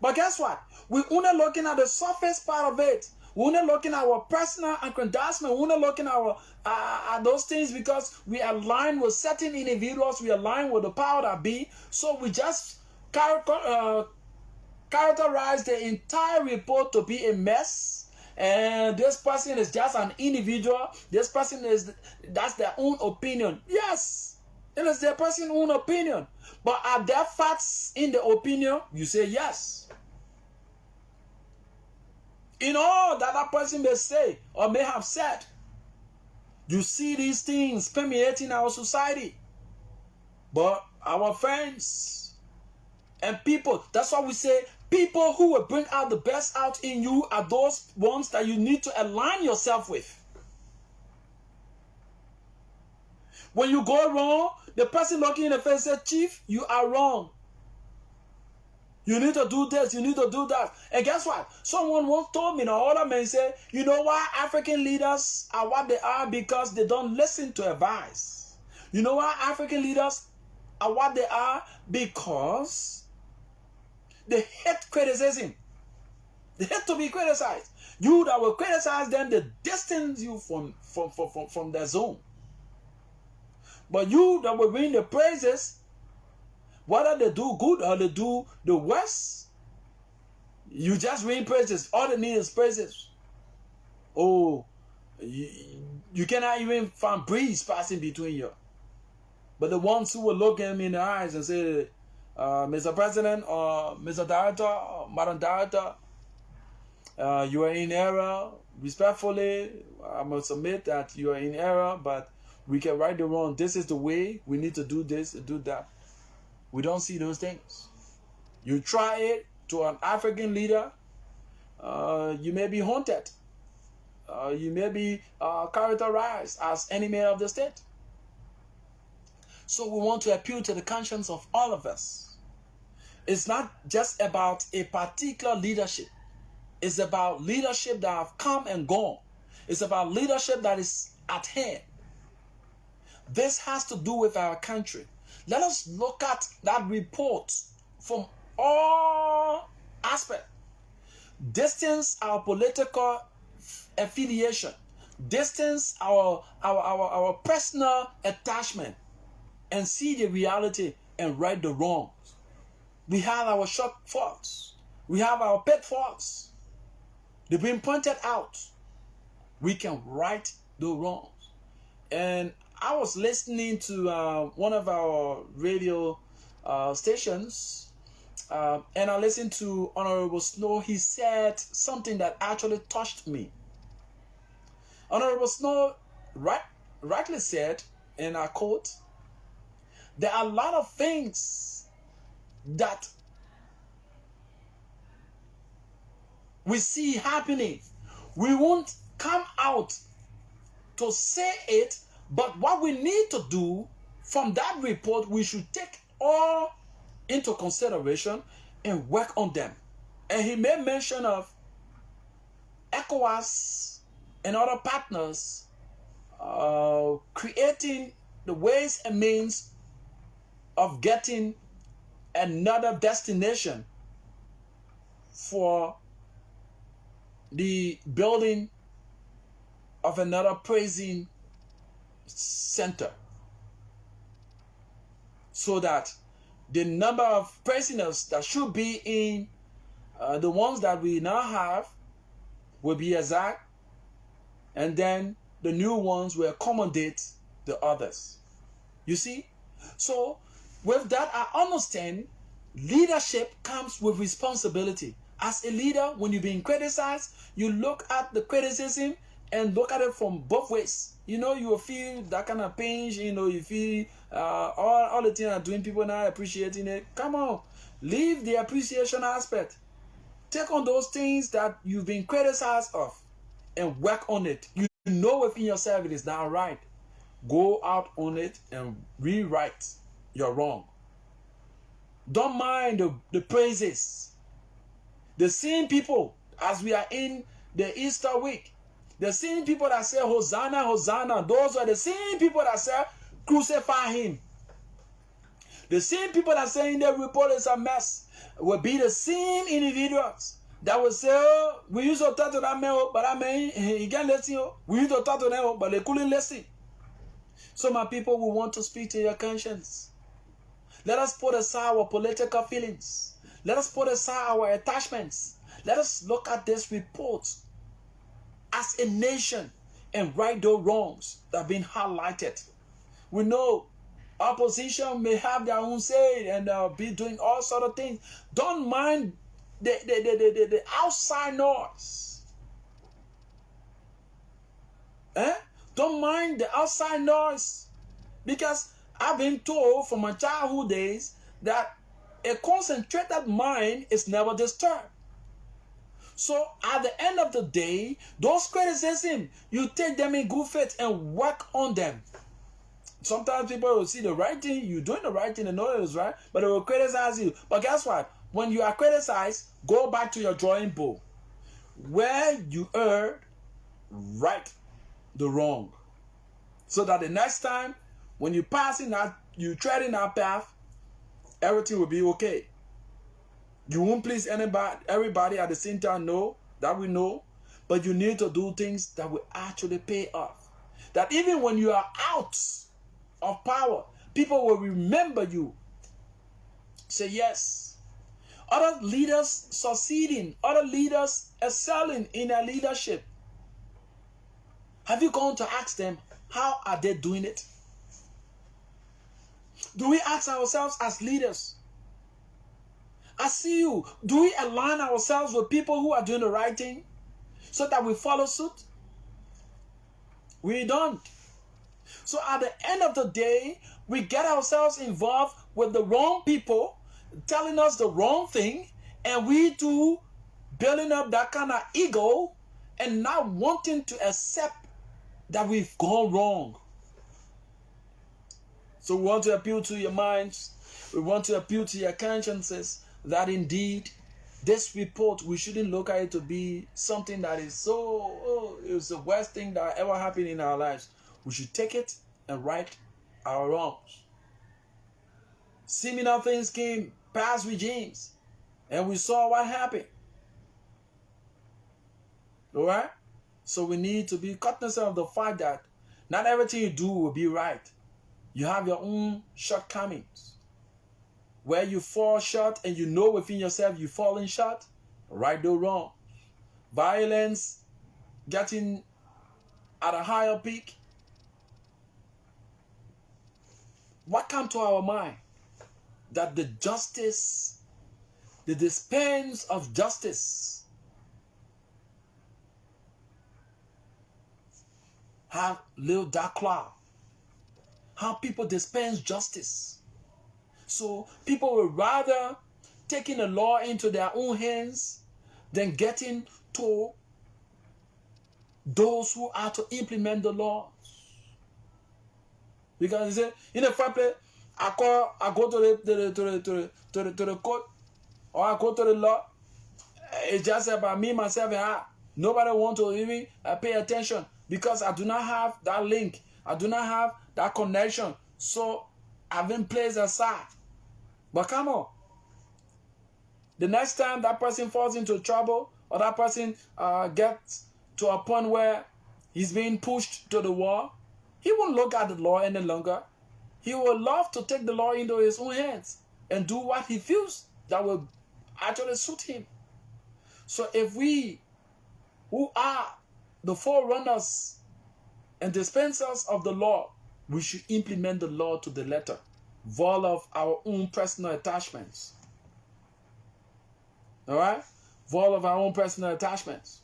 But guess what? We're only looking at the surface part of it. We're only looking at our personal aggrandizement. We're only looking at those things because we align with certain individuals. We align with the power that be. So we just characterize the entire report to be a mess. And this person is just an individual. This person that's their own opinion. Yes. It is their person's own opinion. But are there facts in the opinion? You say yes. In all that that person may say or may have said, you see these things permeating our society. But our friends and people, that's why we say people who will bring out the best out in you are those ones that you need to align yourself with. When you go wrong, the person looking in the face says, Chief, you are wrong. You need to do this, you need to do that. And guess what? Someone once told me, the other man said, you know why African leaders are what they are? Because they don't listen to advice. You know why African leaders are what they are? Because they hate criticism. They hate to be criticized. You that will criticize them, they distance you from their zone. But you that will bring the praises, whether they do good or they do the worst, you just ring praises. All they need is praises. Oh, you cannot even find breeze passing between you. But the ones who will look him in the eyes and say, Mr. President or Mr. Director or Madam Director, you are in error. Respectfully, I must admit that you are in error, but we can right the wrong. This is the way. We need to do this and do that. We don't see those things. You try it to an African leader, you may be haunted. You may be characterized as enemy of the state. So we want to appeal to the conscience of all of us. It's not just about a particular leadership. It's about leadership that have come and gone. It's about leadership that is at hand. This has to do with our country. Let us look at that report from all aspects. Distance our political affiliation. Distance our personal attachment. And see the reality and right the wrongs. We have our short faults. We have our pet faults. They've been pointed out. We can right the wrongs. And I was listening to one of our radio stations And I listened to Honorable Snow. He said something that actually touched me. Honorable Snow rightly said, and I quote, there are a lot of things that we see happening. We won't come out to say it, but what we need to do from that report, we should take all into consideration and work on them. And he made mention of ECOWAS and other partners creating the ways and means of getting another destination for the building of another praising center, so that the number of prisoners that should be in the ones that we now have will be exact, and then the new ones will accommodate the others. You see? So with that, I understand leadership comes with responsibility. As a leader, when you're being criticized, you look at the criticism and look at it from both ways. You know, you will feel that kind of pain. You know, you feel all the things are doing, people not appreciating it. Come on, leave the appreciation aspect. Take on those things that you've been criticized of and work on it. You know within yourself it is not right. Go out on it and rewrite your wrong. Don't mind the praises. The same people, as we are in the Easter week, the same people that say Hosanna, Hosanna, those are the same people that say crucify him. The same people that say in the report is a mess will be the same individuals that will say, oh, we used to talk to that man, but that man, he can't listen. We used to talk to them, but they couldn't listen. So my people, we want to speak to your conscience. Let us put aside our political feelings. Let us put aside our attachments. Let us look at this report as a nation and right those wrongs that have been highlighted. We know opposition may have their own say and be doing all sort of things. Don't mind the outside noise. Don't mind the outside noise, because I've been told from my childhood days that a concentrated mind is never disturbed. So at the end of the day, those criticisms, you take them in good faith and work on them. Sometimes people will see the right thing, you're doing the right thing, and know it is right, but they will criticize you. But guess what? When you are criticized, go back to your drawing board. Where you erred, right the wrong. So that the next time, when you pass in that, you tread in that path, everything will be okay. You won't please everybody at the same time, no, that we know. But you need to do things that will actually pay off. That even when you are out of power, people will remember you. Say yes. Other leaders succeeding, other leaders excelling in their leadership. Have you gone to ask them, how are they doing it? Do we ask ourselves as leaders? I see you. Do we align ourselves with people who are doing the right thing so that we follow suit? We don't. So at the end of the day, we get ourselves involved with the wrong people telling us the wrong thing, and we too building up that kind of ego and not wanting to accept that we've gone wrong. So we want to appeal to your minds. We want to appeal to your consciences that indeed this report, we shouldn't look at it to be something that is it's the worst thing that ever happened in our lives. We should take it and right our wrongs. Similar things came past regimes, and we saw what happened. All right? So we need to be cognizant of the fact that not everything you do will be right. You have your own shortcomings. Where you fall short and you know within yourself you're falling short, right or wrong. Violence getting at a higher peak. What comes to our mind? That the justice the dispense of justice have little dark cloud. How people dispense justice. So people would rather taking the law into their own hands than getting to those who are to implement the laws. Because you say, in the first place, I go to the court, or I go to the law. It's just about me, myself, and I. Nobody want to even pay attention because I do not have that link. I do not have that connection. So I've been placed aside. But come on. The next time that person falls into trouble, or that person gets to a point where he's being pushed to the wall, he won't look at the law any longer. He will love to take the law into his own hands and do what he feels that will actually suit him. So if we, who are the forerunners and dispensers of the law, we should implement the law to the letter, void of our own personal attachments. All right? Void of our own personal attachments.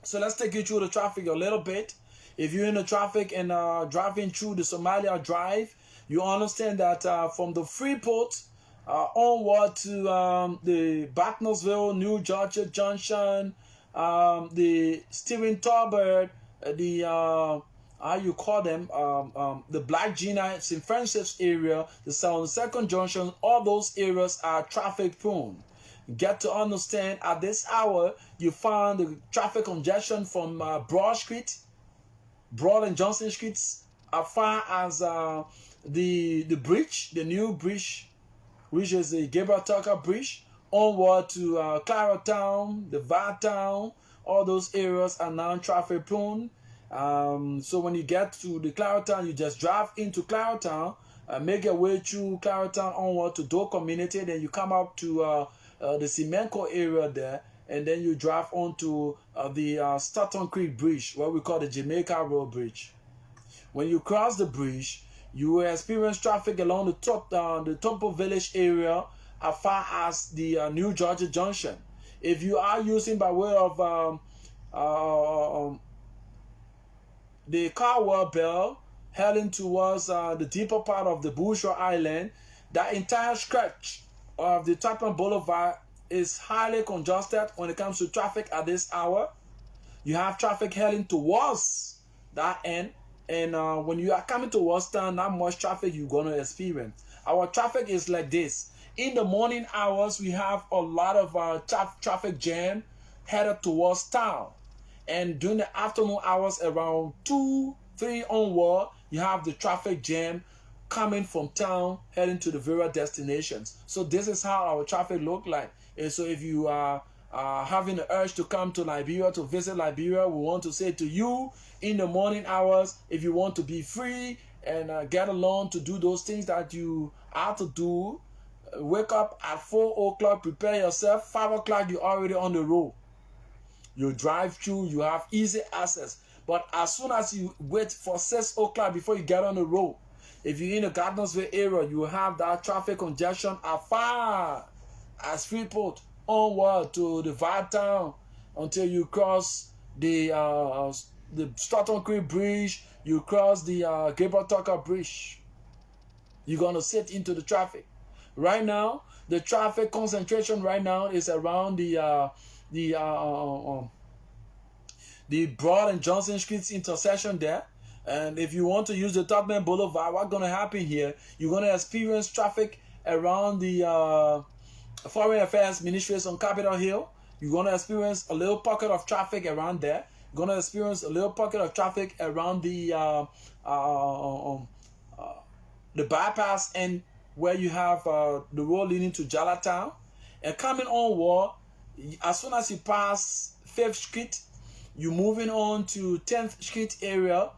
So let's take you through the traffic a little bit. If you're in the traffic and driving through the Somalia Drive, you understand that from the Freeport onward to the Batnelsville, New Georgia Junction, the Stephen Tolbert, the how you call them, the Black Gina, St. Francis area, the 72nd Junction, all those areas are traffic prone. Get to understand at this hour, you find the traffic congestion from Broad Street, Broad and Johnson Streets, as far as the bridge, the new bridge, which is the Gabriel Tucker Bridge, onward to Claratown, the Town. All those areas are now traffic prone. So when you get to the Claratown, you just drive into Claratown, make your way through Claratown onward to Doe Community, then you come up to the Semenco area there, and then you drive on to the Staunton Creek Bridge, what we call the Jamaica Road Bridge. When you cross the bridge, you will experience traffic along the Temple Village area as far as the New Georgia Junction. If you are using by way of the Caldwell Bell, heading towards the deeper part of the Bourgeois Island, that entire stretch of the Topman Boulevard is highly congested when it comes to traffic at this hour. You have traffic heading towards that end, and when you are coming towards town, not much traffic you're going to experience. Our traffic is like this. In the morning hours, we have a lot of traffic jam headed towards town. And during the afternoon hours, around 2, 3 onward, you have the traffic jam coming from town, heading to the various destinations. So this is how our traffic look like. And so if you are having the urge to come to Liberia, to visit Liberia, we want to say to you, in the morning hours, if you want to be free and get along to do those things that you have to do, wake up at 4 o'clock, prepare yourself. 5 o'clock, you're already on the road. You drive through, you have easy access. But as soon as you wait for 6 o'clock before you get on the road, if you're in the Gardnersville area, you will have that traffic congestion as far as Freeport onward to the Town until you cross the Staunton Creek Bridge, you cross the Gabriel Tucker Bridge. You're going to sit into the traffic. Right now, the traffic concentration right now is around the Broad and Johnson Streets intersection there. And if you want to use the Topman Boulevard, what's going to happen here? You're going to experience traffic around the Foreign Affairs Ministries on Capitol Hill. You're going to experience a little pocket of traffic around there. You're going to experience a little pocket of traffic around the bypass end where you have the road leading to Jalatown. And coming onward, as soon as you pass 5th Street, you're moving on to 10th Street area.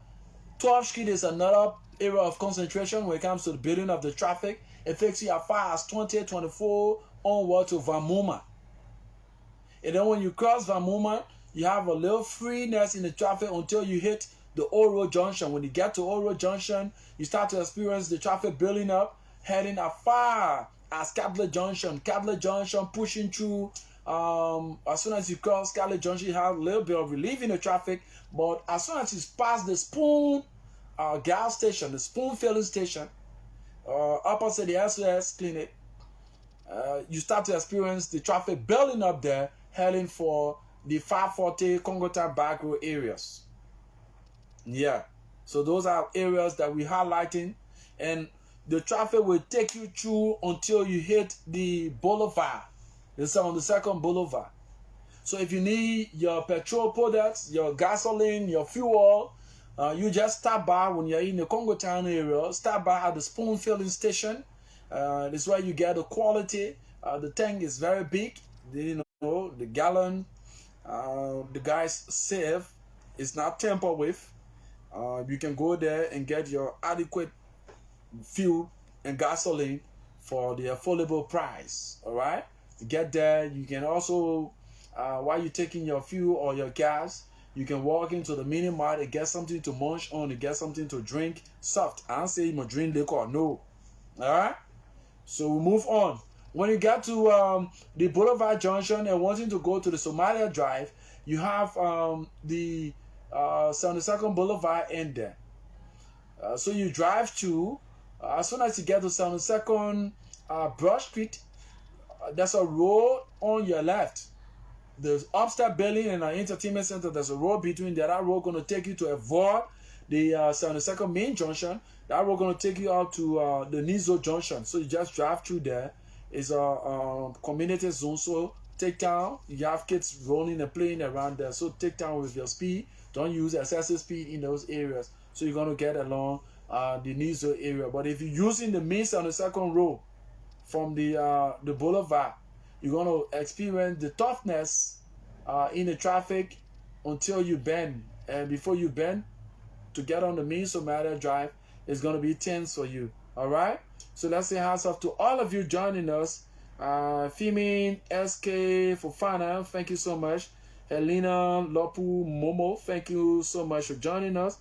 12th Street is another area of concentration when it comes to the building of the traffic. It takes you as far as 2024 onward to Vamuma. And then when you cross Vamuma, you have a little freeness in the traffic until you hit the Old Road Junction. When you get to Old Road Junction, you start to experience the traffic building up, heading as far as Catholic Junction pushing through. As soon as you cross Catholic Junction, you have a little bit of relief in the traffic. But as soon as you pass the Spoon gas station, the Spoon filling station, opposite the SOS clinic, you start to experience the traffic building up there, heading for the 540 Congota back road areas. Yeah, so those are areas that we're highlighting, and the traffic will take you through until you hit the boulevard. It's on the second boulevard. So if you need your petrol products, your gasoline, your fuel, you just stop by when you're in the Congo Town area. Stop by at the Spoon filling station. This is where you get the quality. The tank is very big. The gallon, the guys save. It's not tampered with. You can go there and get your adequate fuel and gasoline for the affordable price. All right, to get there, you can also, while you're taking your fuel or your gas, you can walk into the mini mart and get something to munch on, and get something to drink soft. I don't say you must drink liquor, no. All right, so we move on. When you get to the Boulevard Junction and wanting to go to the Somalia Drive, you have the 72nd Boulevard in there. So you drive to, as soon as you get to 72nd Broad Street, there's a road on your left. The upstairs building and an entertainment center, there's a road between there. That road going to take you to avoid the 72nd main junction. That road going to take you out to the Nizo Junction. So you just drive through there. It's a community zone, so take time. You have kids rolling and playing around there, so take time with your speed. Don't use excessive speed in those areas, so you're going to get along the Nizo area. But if you're using the main 72nd road from the boulevard, you're going to experience the toughness in the traffic until you bend. And before you bend, to get on the main Somalia Drive, it's going to be tense for you. All right? So let's say hats off to all of you joining us. Fimin, SK, Fofana, thank you so much. Helena, Lopu, Momo, thank you so much for joining us.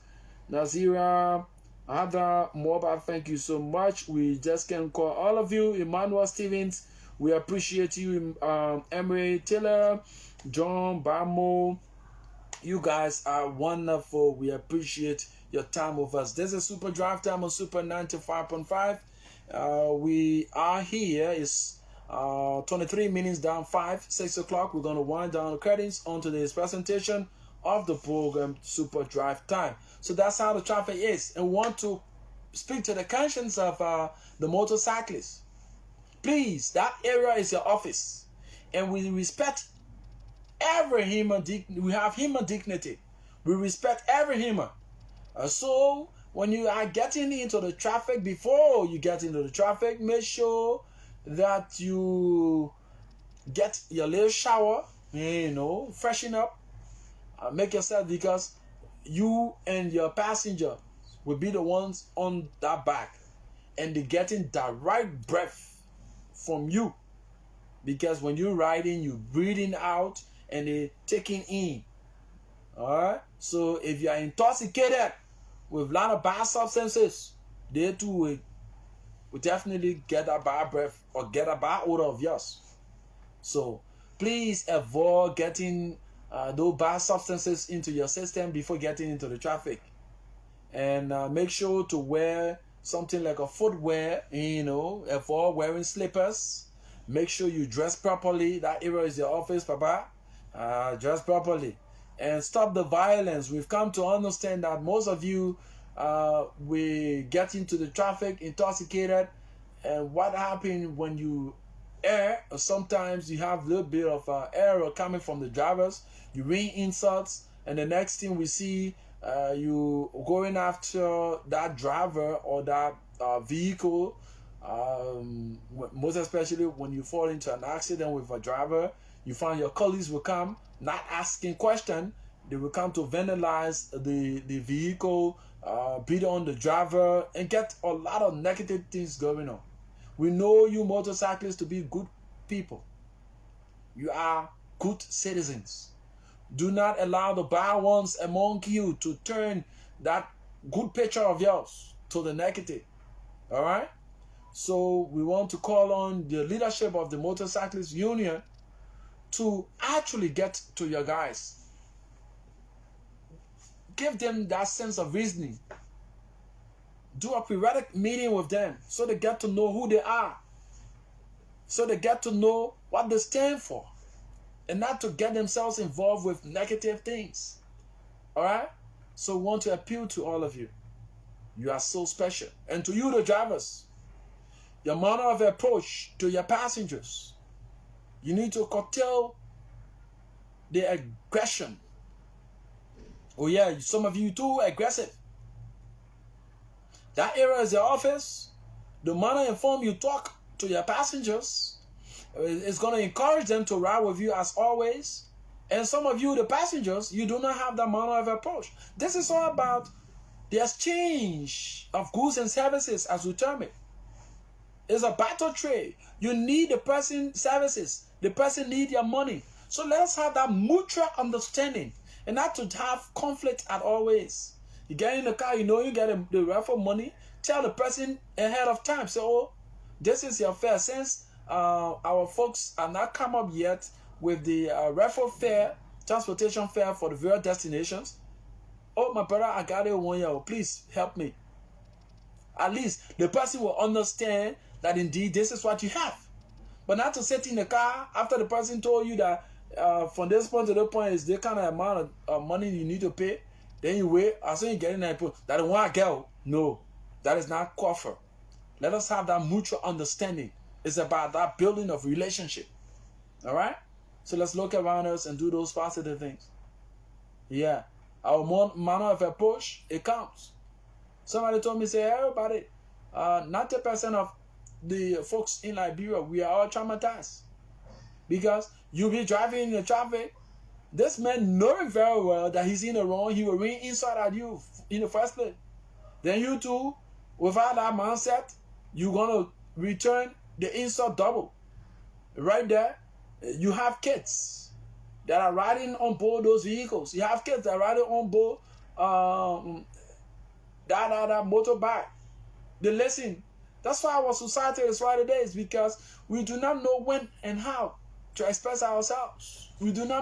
Nazira, Ada, Moba, thank you so much. We just can call all of you. Emmanuel Stevens, we appreciate you. Emery Taylor, John Bamo, you guys are wonderful. We appreciate your time with us. This is Super Drive Time on Super 95.5. We are here. It's 23 minutes down 6 o'clock. We're going to wind down the curtains on today's presentation of the program Super Drive Time. So that's how the traffic is. And we want to speak to the conscience of the motorcyclists. Please, that area is your office. And we respect every human. We have human dignity. We respect every human. So when you are getting into the traffic, before you get into the traffic, make sure that you get your little shower, freshen up, make yourself, because you and your passenger will be the ones on that back, and they're getting direct breath from you, because when you're riding, you're breathing out and they're taking in. All right, so if you are intoxicated with a lot of bad substances, they too will definitely get a bad breath or get a bad odor of yours. So please avoid getting those bad substances into your system before getting into the traffic. And make sure to wear something like a footwear, avoid wearing slippers. Make sure you dress properly. That area is your office, Papa. Dress properly. And stop the violence. We've come to understand that most of you we get into the traffic intoxicated, and what happens when you err, sometimes you have a little bit of error coming from the drivers. You ring insults, and the next thing we see, you going after that driver or that vehicle, most especially when you fall into an accident with a driver. You find your colleagues will come, not asking questions. They will come to vandalize the vehicle, beat on the driver, and get a lot of negative things going on. We know you motorcyclists to be good people. You are good citizens. Do not allow the bad ones among you to turn that good picture of yours to the negative. All right? So we want to call on the leadership of the Motorcyclist Union to actually get to your guys. Give them that sense of reasoning. Do a periodic meeting with them so they get to know who they are. So they get to know what they stand for. And not to get themselves involved with negative things. Alright? So we want to appeal to all of you. You are so special. And to you, the drivers, your manner of approach to your passengers, you need to curtail the aggression. Oh yeah, some of you too aggressive. That area is your office. The manner in form you talk to your passengers is going to encourage them to ride with you as always. And some of you, the passengers, you do not have that manner of approach. This is all about the exchange of goods and services, as we term it. It's a battle trade. You need the person services. The person need your money. So let us have that mutual understanding and not to have conflict at always. You get in the car, you know you get the raffle money. Tell the person ahead of time. Say, oh, this is your fare. Since our folks are not come up yet with the raffle fare, transportation fare for the various destinations. Oh, my brother, I got it 1 year. Please help me. At least the person will understand that indeed this is what you have. But not to sit in the car after the person told you that from this point to that point is the kind of amount of money you need to pay. Then you wait. As soon as you get in there, that is one girl. No, that is not coffer. Let us have that mutual understanding. It's about that building of relationship. All right? So let's look around us and do those positive things. Yeah. Our manner of approach, it counts. Somebody told me, say, everybody, 90% of the folks in Liberia, we are all traumatized. Because you be driving in the traffic, this man knowing very well that he's in the wrong, he will ring inside at you in the first place. Then you too, without that mindset, you're going to return the insult double. Right there, you have kids that are riding on board those vehicles. You have kids that are riding on board that motorbike. They listen. That's why our society is right today, is because we do not know when and how to express ourselves. We do not